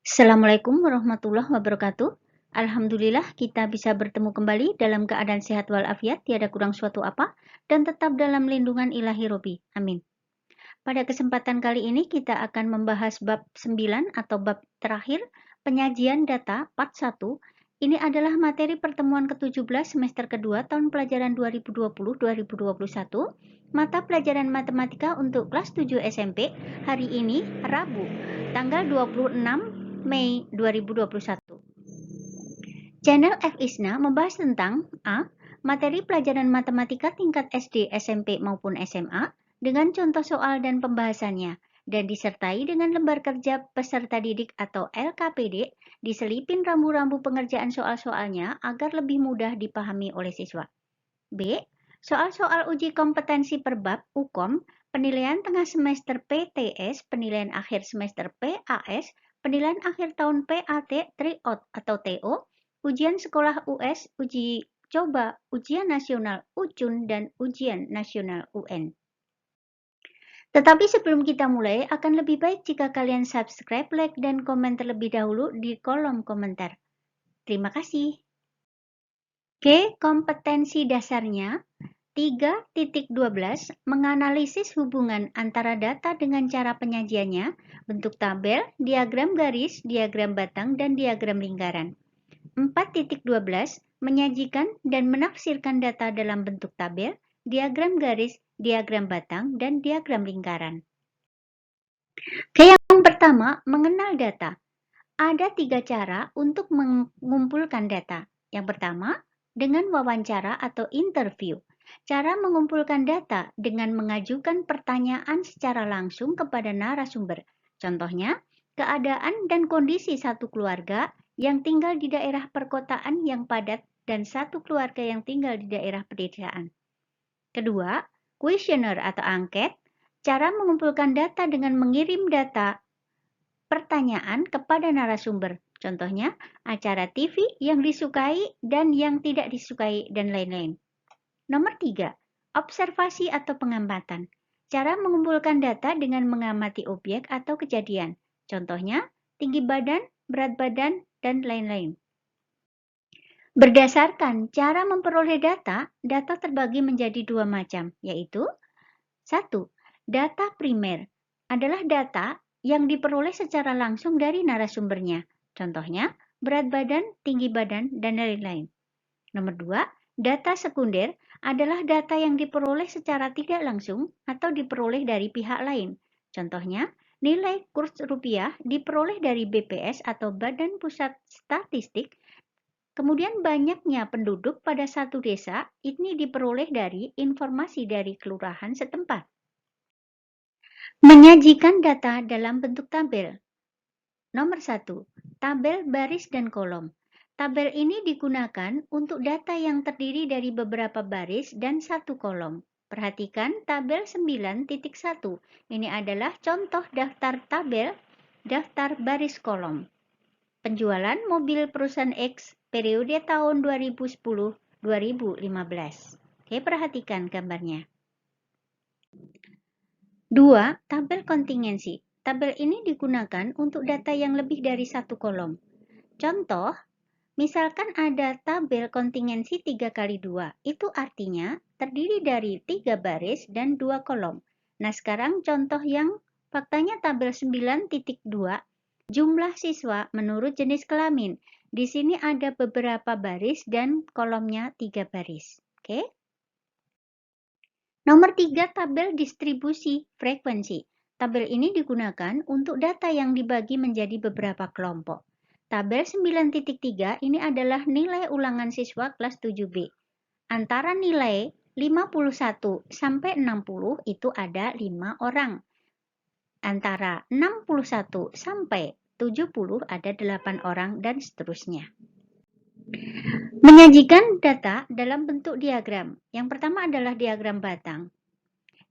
Assalamualaikum warahmatullahi wabarakatuh. Alhamdulillah kita bisa bertemu kembali dalam keadaan sehat walafiat, tiada kurang suatu apa, dan tetap dalam lindungan ilahi Robi. Amin. Pada kesempatan kali ini kita akan membahas bab 9 atau bab terakhir, penyajian data part 1. Ini adalah materi pertemuan ke-17 semester kedua tahun pelajaran 2020-2021, mata pelajaran matematika untuk kelas 7 SMP, hari ini Rabu, tanggal 26 Mei 2021. Channel F ISNA membahas tentang A. Materi pelajaran matematika tingkat SD, SMP, maupun SMA dengan contoh soal dan pembahasannya, dan disertai dengan lembar kerja peserta didik atau LKPD, diselipin rambu-rambu pengerjaan soal-soalnya agar lebih mudah dipahami oleh siswa. B. Soal-soal uji kompetensi per bab UKOM, penilaian tengah semester PTS, penilaian akhir semester PAS, penilaian akhir tahun PAT, TRIOT atau TO, ujian sekolah US, uji coba, ujian nasional UCUN, dan ujian nasional UN. Tetapi sebelum kita mulai, akan lebih baik jika kalian subscribe, like, dan komen terlebih dahulu di kolom komentar. Terima kasih. Oke, kompetensi dasarnya 3.12 menganalisis hubungan antara data dengan cara penyajiannya, bentuk tabel, diagram garis, diagram batang, dan diagram lingkaran. 4.12 menyajikan dan menafsirkan data dalam bentuk tabel, diagram garis, diagram batang, dan diagram lingkaran. Oke, yang pertama, mengenal data. Ada 3 cara untuk mengumpulkan data. Yang pertama, dengan wawancara atau interview. Cara mengumpulkan data dengan mengajukan pertanyaan secara langsung kepada narasumber. Contohnya, keadaan dan kondisi satu keluarga yang tinggal di daerah perkotaan yang padat dan satu keluarga yang tinggal di daerah pedesaan. Kedua, kuesioner atau angket. Cara mengumpulkan data dengan mengirim data pertanyaan kepada narasumber. Contohnya, acara TV yang disukai dan yang tidak disukai, dan lain-lain. Nomor 3, observasi atau pengamatan. Cara mengumpulkan data dengan mengamati objek atau kejadian. Contohnya, tinggi badan, berat badan, dan lain-lain. Berdasarkan cara memperoleh data, data terbagi menjadi 2 macam, yaitu 1. Data primer adalah data yang diperoleh secara langsung dari narasumbernya. Contohnya, berat badan, tinggi badan, dan lain-lain. Nomor 2, data sekunder adalah data yang diperoleh secara tidak langsung atau diperoleh dari pihak lain. Contohnya, nilai kurs rupiah diperoleh dari BPS atau Badan Pusat Statistik. Kemudian banyaknya penduduk pada satu desa ini diperoleh dari informasi dari kelurahan setempat. Menyajikan data dalam bentuk tabel. Nomor 1. Tabel baris dan kolom. Tabel ini digunakan untuk data yang terdiri dari beberapa baris dan satu kolom. Perhatikan tabel 9.1. Ini adalah contoh daftar tabel, daftar baris kolom. Penjualan mobil perusahaan X periode tahun 2010-2015. Oke, perhatikan gambarnya. 2. Tabel kontingensi. Tabel ini digunakan untuk data yang lebih dari satu kolom. Contoh, misalkan ada tabel kontingensi 3x2. Itu artinya terdiri dari 3 baris dan 2 kolom. Nah, sekarang contoh yang faktanya tabel 9.2. Jumlah siswa menurut jenis kelamin. Di sini ada beberapa baris dan kolomnya 3 baris. Oke? Nomor 3, tabel distribusi frekuensi. Tabel ini digunakan untuk data yang dibagi menjadi beberapa kelompok. Tabel 9.3 ini adalah nilai ulangan siswa kelas 7B. Antara nilai 51 sampai 60 itu ada 5 orang. Antara 61 sampai 70 ada 8 orang, dan seterusnya. Menyajikan data dalam bentuk diagram. Yang pertama adalah diagram batang.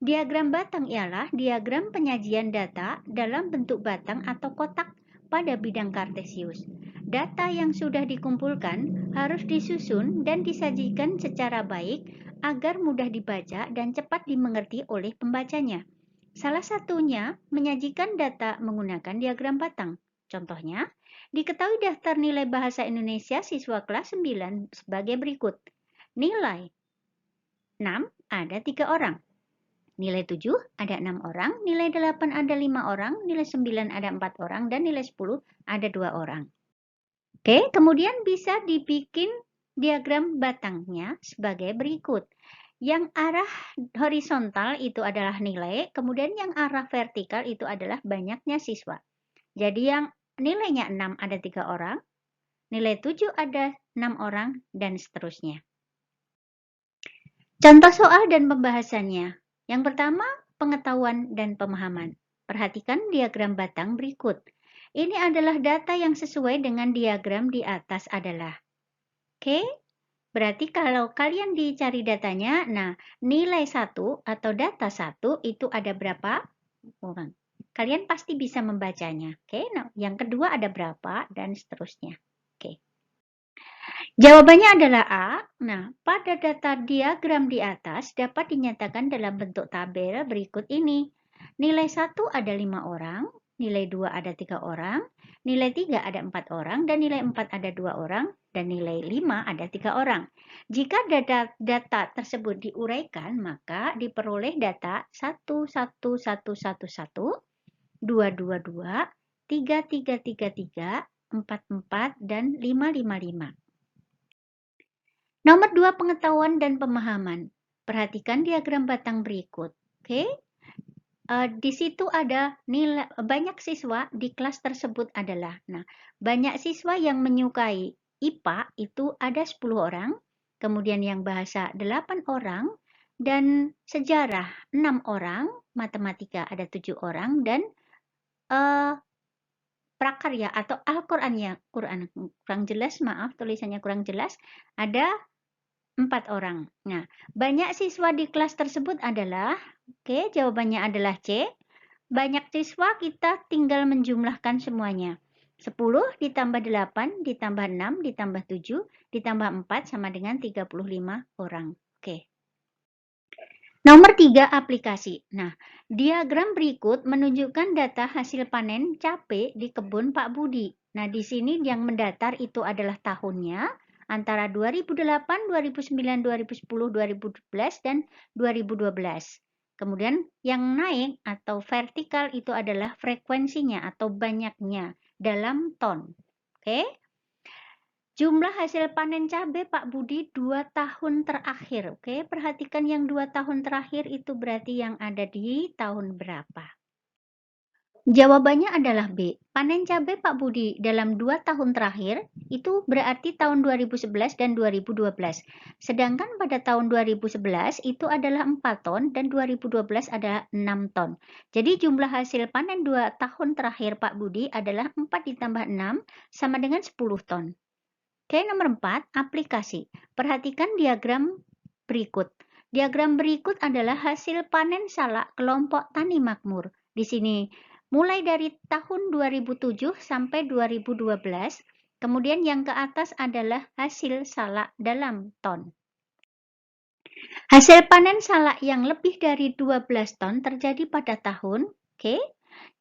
Diagram batang ialah diagram penyajian data dalam bentuk batang atau kotak pada bidang kartesius. Data yang sudah dikumpulkan harus disusun dan disajikan secara baik agar mudah dibaca dan cepat dimengerti oleh pembacanya. Salah satunya menyajikan data menggunakan diagram batang. Contohnya, diketahui daftar nilai bahasa Indonesia siswa kelas 9 sebagai berikut. Nilai 6 ada 3 orang. Nilai 7 ada 6 orang, nilai 8 ada 5 orang, nilai 9 ada 4 orang, dan nilai 10 ada 2 orang. Oke, kemudian bisa dibikin diagram batangnya sebagai berikut. Yang arah horizontal itu adalah nilai, kemudian yang arah vertikal itu adalah banyaknya siswa. Jadi yang nilainya 6 ada 3 orang, nilai 7 ada 6 orang, dan seterusnya. Contoh soal dan pembahasannya. Yang pertama, pengetahuan dan pemahaman. Perhatikan diagram batang berikut. Ini adalah data yang sesuai dengan diagram di atas adalah. Oke, berarti kalau kalian dicari datanya, nah nilai 1 atau data 1 itu ada berapa orang? Kalian pasti bisa membacanya. Oke, nah yang kedua ada berapa dan seterusnya. Oke. Jawabannya adalah A. Nah, pada data diagram di atas dapat dinyatakan dalam bentuk tabel berikut ini. Nilai 1 ada 5 orang, nilai 2 ada 3 orang, nilai 3 ada 4 orang, dan nilai 4 ada 2 orang, dan nilai 5 ada 3 orang. Jika data tersebut diuraikan, maka diperoleh data 1, 1, 1, 1, 1, 2, 2, 2, 3, 3, 3, 3, 4, 4, dan 5, 5, 5. Nomor 2, pengetahuan dan pemahaman. Perhatikan diagram batang berikut. Oke. Di situ ada nilai banyak siswa di kelas tersebut adalah. Nah, banyak siswa yang menyukai IPA itu ada 10 orang, kemudian yang bahasa 8 orang, dan sejarah 6 orang, matematika ada 7 orang, dan prakarya atau Al-Qur'annya, Quran kurang jelas, maaf tulisannya kurang jelas, ada 4 orang. Nah, banyak siswa di kelas tersebut adalah, oke, jawabannya adalah C. Banyak siswa kita tinggal menjumlahkan semuanya. 10 ditambah 8 ditambah 6 ditambah 7 ditambah 4 sama dengan 35 orang. Oke. Nomor 3, aplikasi. Nah, diagram berikut menunjukkan data hasil panen cabai di kebun Pak Budi. Nah, di sini yang mendatar itu adalah tahunnya, antara 2008, 2009, 2010, 2012, dan 2012. Kemudian yang naik atau vertikal itu adalah frekuensinya atau banyaknya dalam ton. Oke. Jumlah hasil panen cabai Pak Budi 2 tahun terakhir. Oke, perhatikan yang 2 tahun terakhir itu berarti yang ada di tahun berapa? Jawabannya adalah B. Panen cabai Pak Budi dalam 2 tahun terakhir itu berarti tahun 2011 dan 2012. Sedangkan pada tahun 2011 itu adalah 4 ton dan 2012 adalah 6 ton. Jadi jumlah hasil panen 2 tahun terakhir Pak Budi adalah 4 ditambah 6 sama dengan 10 ton. Oke, nomor 4, aplikasi. Perhatikan diagram berikut. Diagram berikut adalah hasil panen salak kelompok tani makmur. Di sini mulai dari tahun 2007 sampai 2012, kemudian yang ke atas adalah hasil salak dalam ton. Hasil panen salak yang lebih dari 12 ton terjadi pada tahun, oke,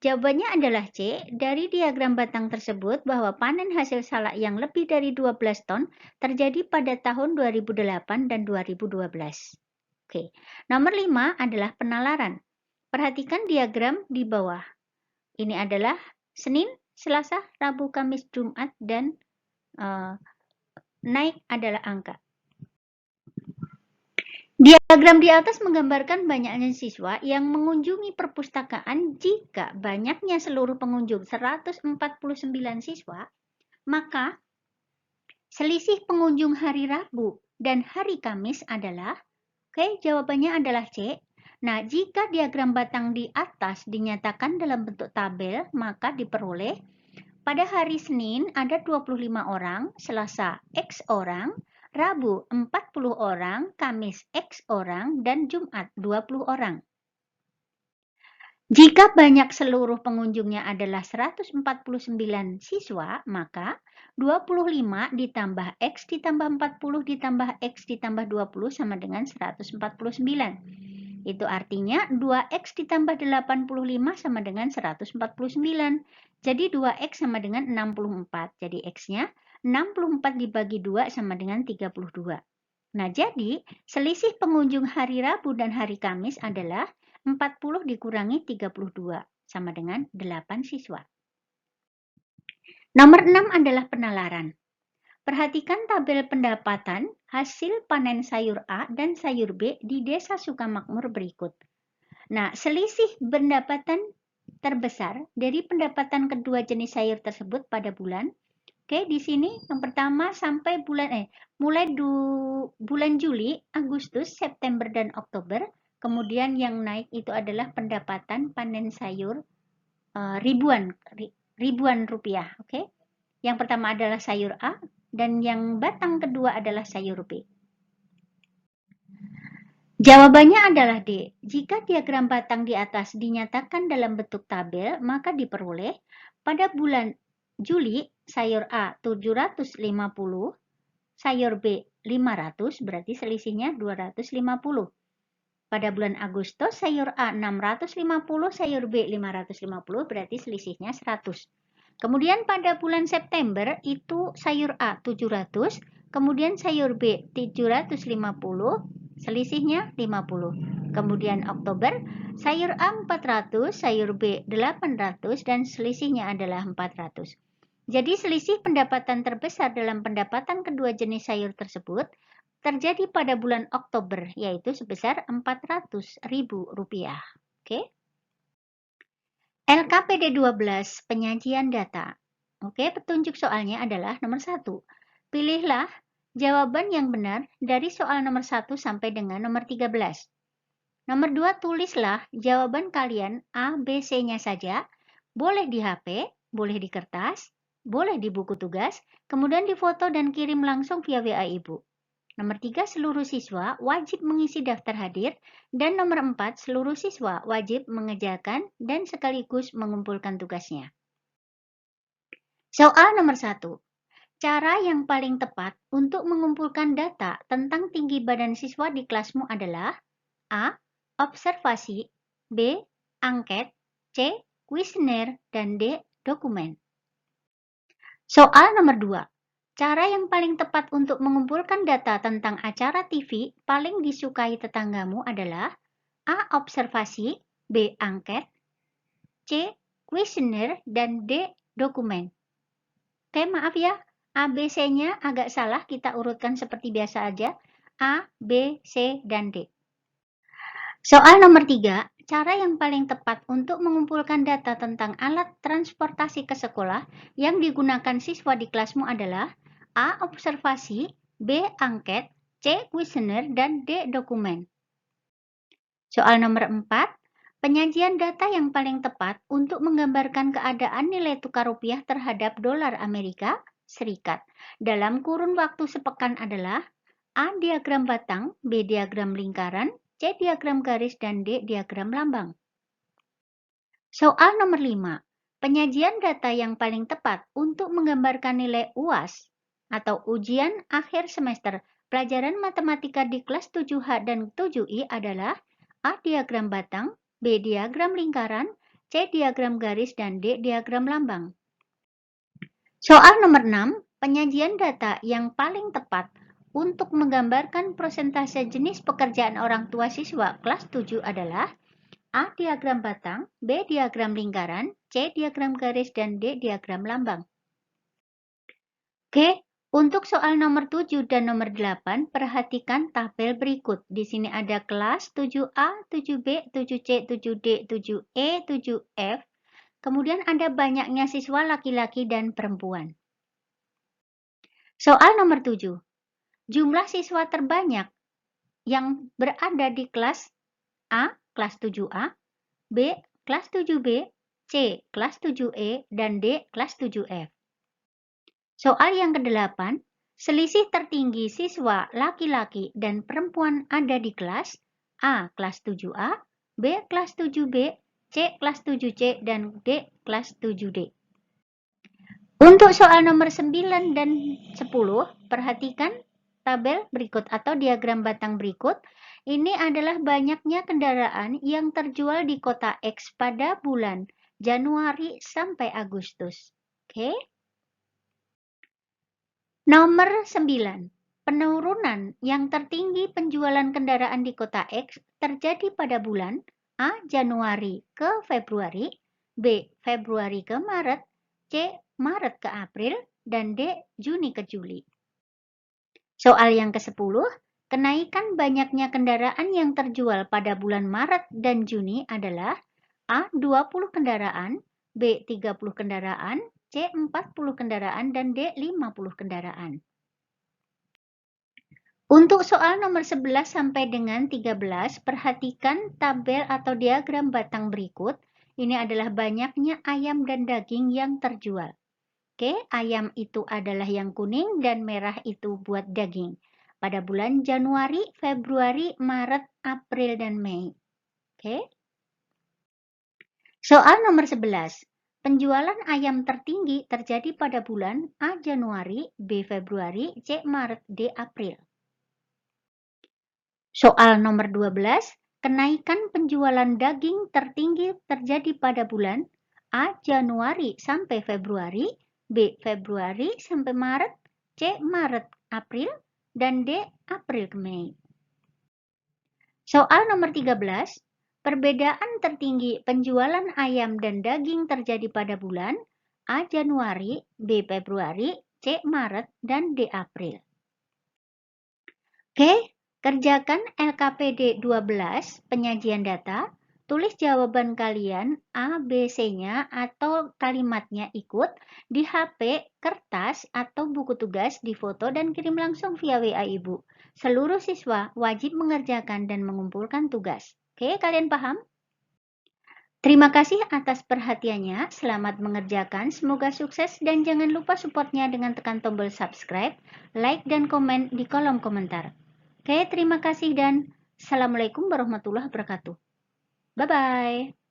jawabannya adalah C. Dari diagram batang tersebut bahwa panen hasil salak yang lebih dari 12 ton terjadi pada tahun 2008 dan 2012. Oke, nomor 5 adalah penalaran. Perhatikan diagram di bawah. Ini adalah Senin, Selasa, Rabu, Kamis, Jumat, dan naik adalah angka. Diagram di atas menggambarkan banyaknya siswa yang mengunjungi perpustakaan. Jika banyaknya seluruh pengunjung 149 siswa, maka selisih pengunjung hari Rabu dan hari Kamis adalah, oke, jawabannya adalah C. Nah, jika diagram batang di atas dinyatakan dalam bentuk tabel, maka diperoleh pada hari Senin ada 25 orang, Selasa X orang, Rabu 40 orang, Kamis X orang, dan Jumat 20 orang. Jika banyak seluruh pengunjungnya adalah 149 siswa, maka 25 ditambah X ditambah 40 ditambah X ditambah 20 sama dengan 149. Itu artinya 2X ditambah 85 sama dengan 149. Jadi 2X sama dengan 64. Jadi X-nya 64 dibagi 2 sama dengan 32. Nah, jadi selisih pengunjung hari Rabu dan hari Kamis adalah 40 dikurangi 32 sama dengan 8 siswa. Nomor 6 adalah penalaran. Perhatikan tabel pendapatan hasil panen sayur A dan sayur B di Desa Sukamakmur berikut. Nah, selisih pendapatan terbesar dari pendapatan kedua jenis sayur tersebut pada bulan. Oke, di sini yang pertama sampai mulai bulan Juli, Agustus, September, dan Oktober. Kemudian yang naik itu adalah pendapatan panen sayur ribuan rupiah. Oke, yang pertama adalah sayur A dan yang batang kedua adalah sayur B. Jawabannya adalah D. Jika diagram batang di atas dinyatakan dalam bentuk tabel, maka diperoleh pada bulan Juli sayur A 750, sayur B 500, berarti selisihnya 250. Pada bulan Agustus sayur A 650, sayur B 550, berarti selisihnya 100. Kemudian pada bulan September itu sayur A 700, kemudian sayur B 750, selisihnya 50. Kemudian Oktober, sayur A 400, sayur B 800, dan selisihnya adalah 400. Jadi selisih pendapatan terbesar dalam pendapatan kedua jenis sayur tersebut terjadi pada bulan Oktober, yaitu sebesar Rp400.000. Oke? LKPD 12, penyajian data. Oke, petunjuk soalnya adalah nomor 1. Pilihlah jawaban yang benar dari soal nomor 1 sampai dengan nomor 13. Nomor 2, tulislah jawaban kalian A, B, C-nya saja. Boleh di HP, boleh di kertas, boleh di buku tugas, kemudian difoto dan kirim langsung via WA Ibu. Nomor 3, seluruh siswa wajib mengisi daftar hadir. Dan nomor 4, seluruh siswa wajib mengerjakan dan sekaligus mengumpulkan tugasnya. Soal nomor 1. Cara yang paling tepat untuk mengumpulkan data tentang tinggi badan siswa di kelasmu adalah A. Observasi, B. Angket, C. Kuesioner, dan D. Dokumen. Soal nomor 2. Cara yang paling tepat untuk mengumpulkan data tentang acara TV paling disukai tetanggamu adalah A. Observasi, B. Angket, C. Kuesioner, dan D. Dokumen. Oke, maaf ya, A, B, C-nya agak salah, kita urutkan seperti biasa aja. A, B, C, dan D. Soal nomor 3, cara yang paling tepat untuk mengumpulkan data tentang alat transportasi ke sekolah yang digunakan siswa di kelasmu adalah A. Observasi, B. Angket, C. Kuesioner, dan D. Dokumen. Soal nomor 4, penyajian data yang paling tepat untuk menggambarkan keadaan nilai tukar rupiah terhadap dolar Amerika Serikat dalam kurun waktu sepekan adalah A. Diagram batang, B. Diagram lingkaran, C. Diagram garis, dan D. Diagram lambang. Soal nomor 5. Penyajian data yang paling tepat untuk menggambarkan nilai UAS atau ujian akhir semester pelajaran matematika di kelas 7H dan 7I adalah A. Diagram batang, B. Diagram lingkaran, C. Diagram garis, dan D. Diagram lambang. Soal nomor 6. Penyajian data yang paling tepat untuk menggambarkan persentase jenis pekerjaan orang tua siswa kelas 7 adalah A. Diagram batang, B. Diagram lingkaran, C. Diagram garis, dan D. Diagram lambang. Oke, untuk soal nomor 7 dan nomor 8, perhatikan tabel berikut. Di sini ada kelas 7A, 7B, 7C, 7D, 7E, 7F. Kemudian ada banyaknya siswa laki-laki dan perempuan. Soal nomor 7. Jumlah siswa terbanyak yang berada di kelas A, kelas 7A, B, kelas 7B, C, kelas 7E, dan D, kelas 7F. Soal yang ke-8, selisih tertinggi siswa laki-laki dan perempuan ada di kelas A, kelas 7A, B, kelas 7B, C, kelas 7C, dan D, kelas 7D. Untuk soal nomor 9 dan 10, perhatikan tabel berikut atau diagram batang berikut. Ini adalah banyaknya kendaraan yang terjual di kota X pada bulan Januari sampai Agustus. Oke. Nomor 9. Penurunan yang tertinggi penjualan kendaraan di kota X terjadi pada bulan A. Januari ke Februari, B. Februari ke Maret, C. Maret ke April, dan D. Juni ke Juli. Soal yang ke-10, kenaikan banyaknya kendaraan yang terjual pada bulan Maret dan Juni adalah A. 20 kendaraan, B. 30 kendaraan, C. 40 kendaraan, dan D. 50 kendaraan. Untuk soal nomor 11 sampai dengan 13, perhatikan tabel atau diagram batang berikut. Ini adalah banyaknya ayam dan daging yang terjual. Oke, ayam itu adalah yang kuning dan merah itu buat daging. Pada bulan Januari, Februari, Maret, April, dan Mei. Oke. Soal nomor 11. Penjualan ayam tertinggi terjadi pada bulan A. Januari, B. Februari, C. Maret, D. April. Soal nomor 12, kenaikan penjualan daging tertinggi terjadi pada bulan A. Januari sampai Februari, B. Februari sampai Maret, C. Maret, April, dan D. April ke Mei. Soal nomor 13, perbedaan tertinggi penjualan ayam dan daging terjadi pada bulan A. Januari, B. Februari, C. Maret, dan D. April. Oke. Kerjakan LKPD 12, penyajian data, tulis jawaban kalian A, B, C-nya atau kalimatnya ikut di HP, kertas, atau buku tugas, difoto dan kirim langsung via WA Ibu. Seluruh siswa wajib mengerjakan dan mengumpulkan tugas. Oke, kalian paham? Terima kasih atas perhatiannya, selamat mengerjakan, semoga sukses dan jangan lupa supportnya dengan tekan tombol subscribe, like, dan komen di kolom komentar. Oke, terima kasih dan Assalamualaikum warahmatullahi wabarakatuh. Bye-bye.